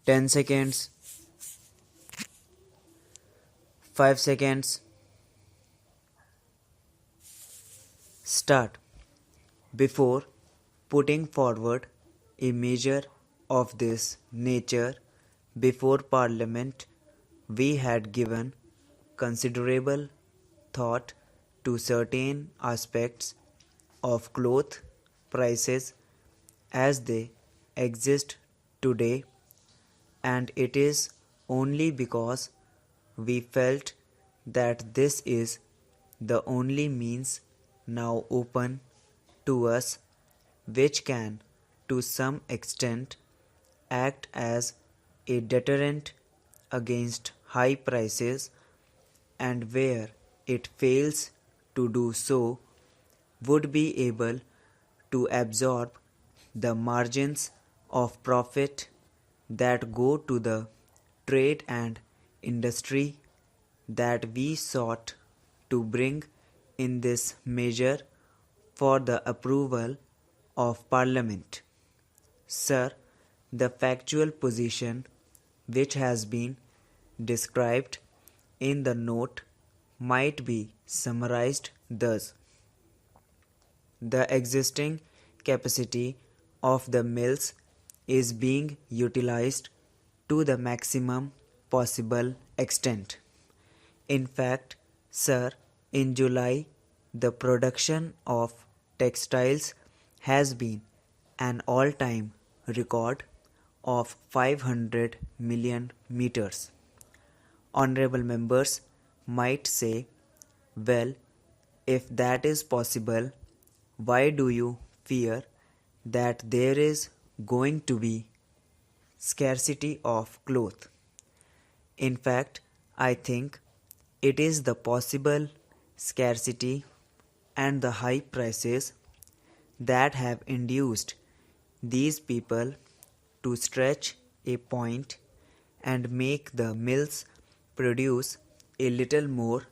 10 seconds, 5 seconds, start. Before putting forward a measure of this nature before Parliament, we had given considerable thought to certain aspects of cloth prices as they exist today, and it is only because we felt that this is the only means now open to us which can, to some extent, act as a deterrent against high prices, and where it fails to do so, would be able to absorb the margins of profit that go to the trade and industry that we sought to bring in this measure for the approval of Parliament. Sir, the factual position which has been described in the note might be summarized thus. The existing capacity of the mills is being utilized to the maximum possible extent. In fact, sir, in July, the production of textiles has been an all-time record of 500 million meters. Honorable members might say, well, if that is possible, why do you fear that there is going to be scarcity of cloth? In fact, I think it is the possible scarcity and the high prices that have induced these people to stretch a point and make the mills produce a little more,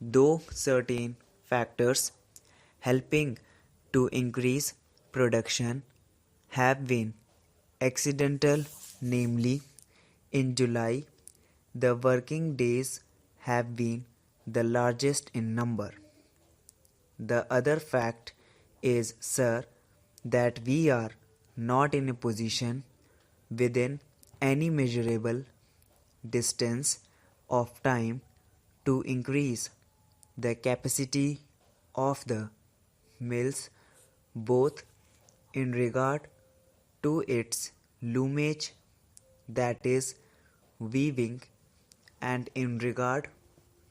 though certain factors helping to increase production have been accidental, namely, in July, the working days have been the largest in number. The other fact is, sir, that we are not in a position within any measurable distance of time to increase the capacity of the mills both in regard to its loomage, that is weaving, and in regard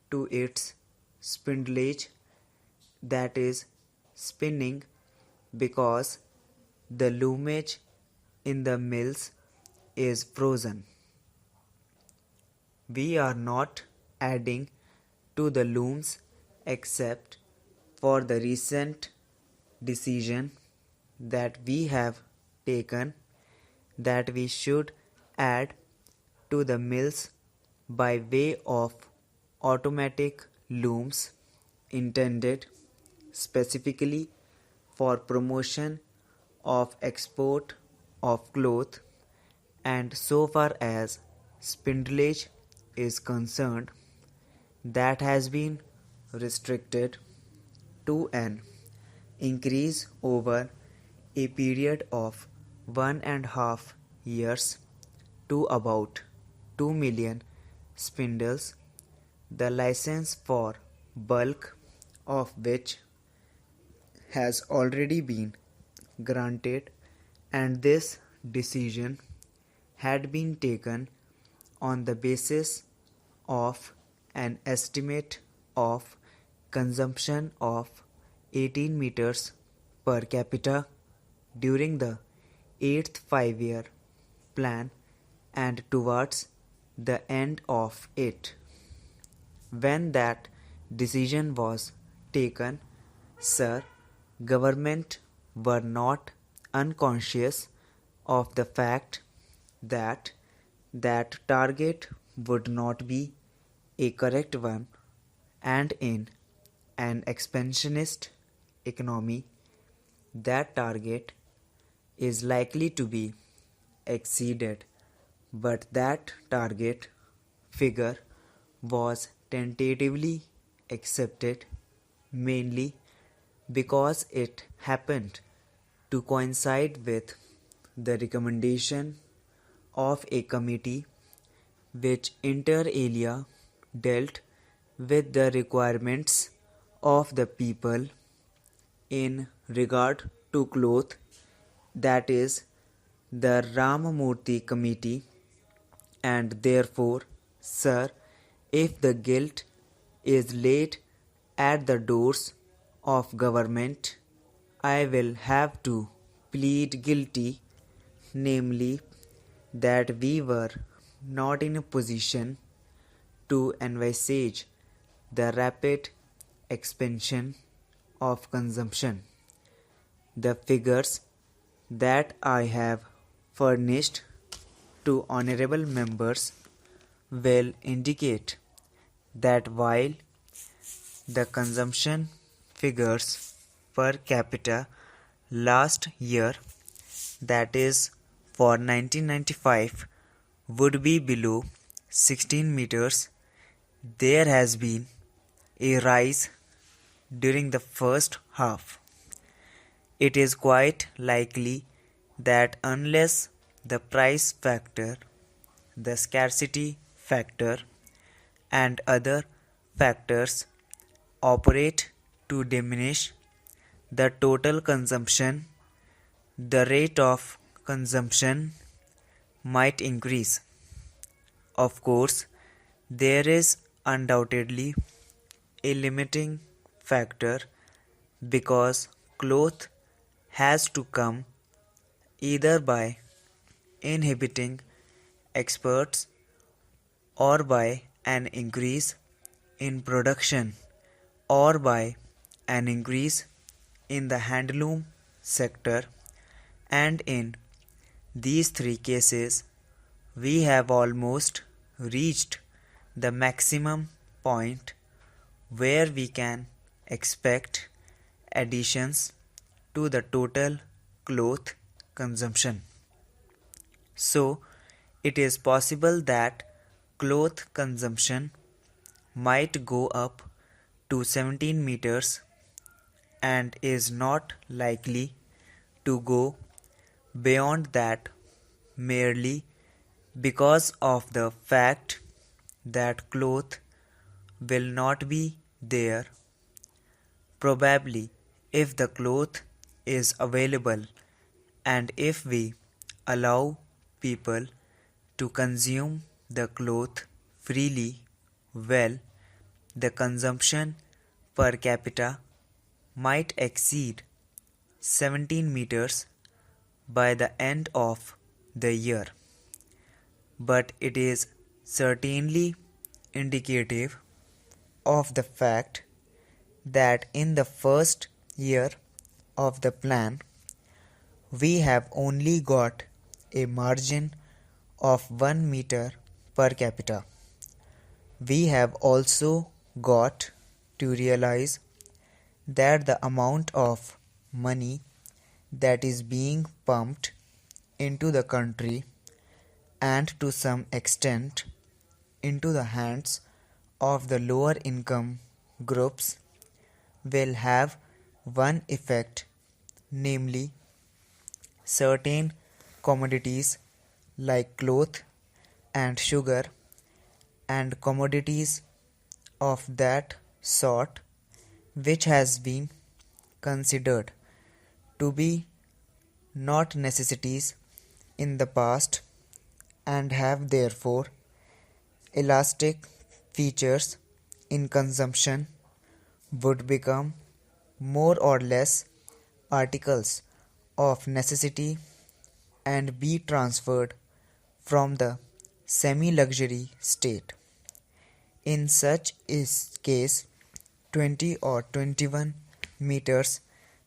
to its spindlage, that is spinning, because the loomage in the mills is frozen. We are not adding to the looms except for the recent decision that we have taken that we should add to the mills by way of automatic looms intended specifically for promotion of export of cloth, and so far as spindlage is concerned, that has been restricted to an increase over a period of 1.5 years to about 2 million spindles, the license for bulk of which has already been granted, and this decision had been taken on the basis of an estimate of consumption of 18 meters per capita during the 8th 5-year plan and towards the end of it. When that decision was taken, sir, government were not unconscious of the fact that that target would not be a correct one, and in an expansionist economy, that target is likely to be exceeded but that target figure was tentatively accepted mainly because it happened to coincide with the recommendation of a committee which inter alia dealt with the requirements of the people in regard to cloth, that is, the Ramamurthy Committee, and therefore, sir, if the guilt is laid at the doors of government, I will have to plead guilty, namely, that we were not in a position to envisage the rapid expansion of consumption. The figures that I have furnished to honorable members will indicate that while the consumption figures per capita last year, that is for 1995, would be below 16 meters, there has been a rise during the first half. It is quite likely that unless the price factor, the scarcity factor, and other factors operate to diminish the total consumption, the rate of consumption might increase. Of course, there is undoubtedly a limiting factor because cloth has to come either by inhibiting exports or by an increase in production or by an increase in the handloom sector, and in these three cases we have almost reached the maximum point where we can expect additions to the total cloth consumption. So, it is possible that cloth consumption might go up to 17 meters and is not likely to go beyond that merely because of the fact that cloth will not be there. Probably, if the cloth is available and if we allow people to consume the cloth freely, well, the consumption per capita might exceed 17 meters by the end of the year. But it is certainly indicative of the fact that in the first year of the plan, we have only got a margin of 1 meter per capita. We have also got to realize that the amount of money that is being pumped into the country and to some extent into the hands of the lower income groups will have one effect, namely certain commodities like cloth and sugar and commodities of that sort which has been considered to be not necessities in the past and have therefore elastic features in consumption would become more or less articles of necessity and be transferred from the semi-luxury state. In such a case, 20 or 21 meters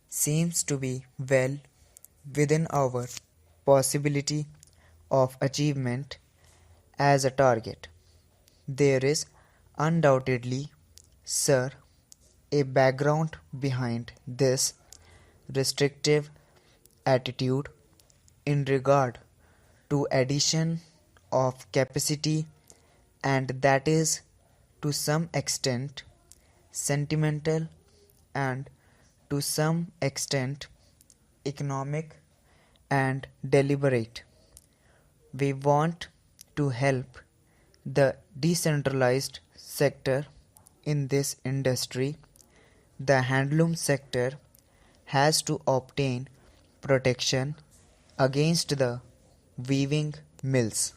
seems to be well within our possibility of achievement as a target. There is undoubtedly, sir, a background behind this restrictive attitude in regard to addition of capacity, and that is to some extent sentimental and to some extent economic and deliberate. We want to help the decentralized sector in this industry. The handloom sector has to obtain protection against the weaving mills.